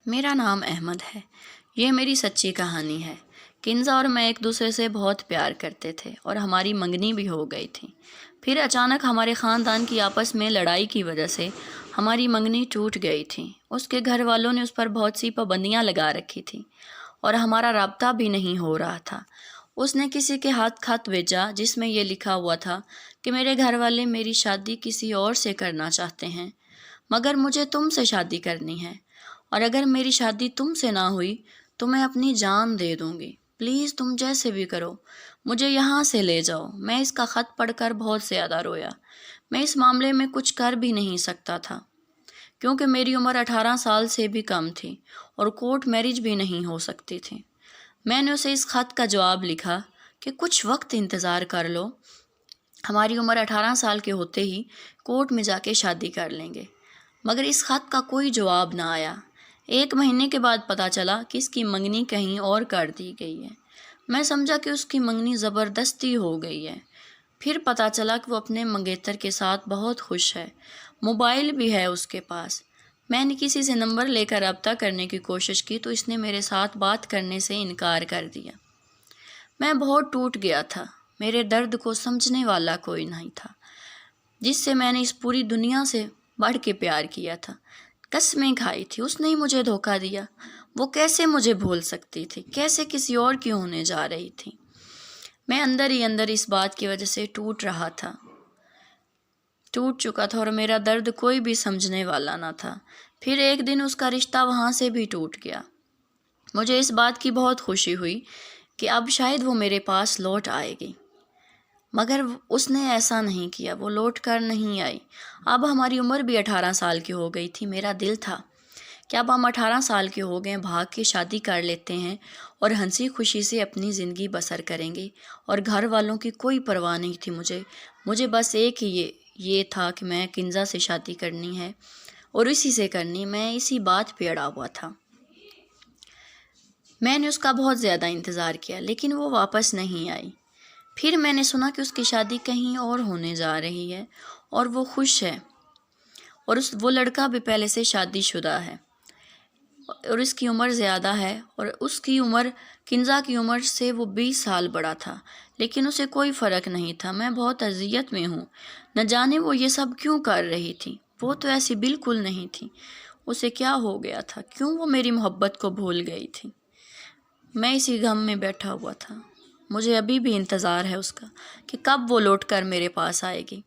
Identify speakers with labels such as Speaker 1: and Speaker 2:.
Speaker 1: میرا نام احمد ہے۔ یہ میری سچی کہانی ہے۔ کنزا اور میں ایک دوسرے سے بہت پیار کرتے تھے اور ہماری منگنی بھی ہو گئی تھی۔ پھر اچانک ہمارے خاندان کی آپس میں لڑائی کی وجہ سے ہماری منگنی ٹوٹ گئی تھی۔ اس کے گھر والوں نے اس پر بہت سی پابندیاں لگا رکھی تھیں اور ہمارا رابطہ بھی نہیں ہو رہا تھا۔ اس نے کسی کے ہاتھ خط بھیجا جس میں یہ لکھا ہوا تھا کہ میرے گھر والے میری شادی کسی اور سے کرنا چاہتے ہیں، مگر مجھے تم سے شادی کرنی ہے، اور اگر میری شادی تم سے نہ ہوئی تو میں اپنی جان دے دوں گی۔ پلیز تم جیسے بھی کرو مجھے یہاں سے لے جاؤ۔ میں اس کا خط پڑھ کر بہت زیادہ رویا۔ میں اس معاملے میں کچھ کر بھی نہیں سکتا تھا کیونکہ میری عمر 18 سال سے بھی کم تھی اور کورٹ میرج بھی نہیں ہو سکتی تھی۔ میں نے اسے اس خط کا جواب لکھا کہ کچھ وقت انتظار کر لو، ہماری عمر 18 سال کے ہوتے ہی کورٹ میں جا کے شادی کر لیں گے، مگر اس خط کا کوئی جواب نہ آیا۔ 1 مہینے کے بعد پتہ چلا کہ اس کی منگنی کہیں اور کر دی گئی ہے۔ میں سمجھا کہ اس کی منگنی زبردستی ہو گئی ہے۔ پھر پتہ چلا کہ وہ اپنے منگیتر کے ساتھ بہت خوش ہے، موبائل بھی ہے اس کے پاس۔ میں نے کسی سے نمبر لے کر رابطہ کرنے کی کوشش کی تو اس نے میرے ساتھ بات کرنے سے انکار کر دیا۔ میں بہت ٹوٹ گیا تھا۔ میرے درد کو سمجھنے والا کوئی نہیں تھا، جس سے میں نے اس پوری دنیا سے بڑھ کے پیار کیا تھا، قسمیں کھائی تھی۔ اس نے ہی مجھے دھوکہ دیا۔ وہ کیسے مجھے بھول سکتی تھی؟ کیسے کسی اور کی ہونے جا رہی تھی؟ میں اندر ہی اندر اس بات کی وجہ سے ٹوٹ رہا تھا، ٹوٹ چکا تھا، اور میرا درد کوئی بھی سمجھنے والا نہ تھا۔ پھر ایک دن اس کا رشتہ وہاں سے بھی ٹوٹ گیا۔ مجھے اس بات کی بہت خوشی ہوئی کہ اب شاید وہ میرے پاس لوٹ آئے گی، مگر اس نے ایسا نہیں کیا، وہ لوٹ کر نہیں آئی۔ اب ہماری عمر بھی 18 سال کی ہو گئی تھی۔ میرا دل تھا کہ اب ہم 18 سال کے ہو گئے، بھاگ کے شادی کر لیتے ہیں اور ہنسی خوشی سے اپنی زندگی بسر کریں گے، اور گھر والوں کی کوئی پرواہ نہیں تھی مجھے بس ایک ہی یہ تھا کہ میں کنزا سے شادی کرنی ہے اور اسی سے کرنی۔ میں اسی بات پہ اڑا ہوا تھا۔ میں نے اس کا بہت زیادہ انتظار کیا لیکن وہ واپس نہیں آئی۔ پھر میں نے سنا کہ اس کی شادی کہیں اور ہونے جا رہی ہے اور وہ خوش ہے، اور وہ لڑکا بھی پہلے سے شادی شدہ ہے اور اس کی عمر زیادہ ہے، اور اس کی عمر کنزا کی عمر سے وہ 20 سال بڑا تھا، لیکن اسے کوئی فرق نہیں تھا۔ میں بہت اذیت میں ہوں، نہ جانے وہ یہ سب کیوں کر رہی تھی۔ وہ تو ایسی بالکل نہیں تھی۔ اسے کیا ہو گیا تھا؟ کیوں وہ میری محبت کو بھول گئی تھی؟ میں اسی غم میں بیٹھا ہوا تھا۔ مجھے ابھی بھی انتظار ہے اس کا کہ کب وہ لوٹ کر میرے پاس آئے گی۔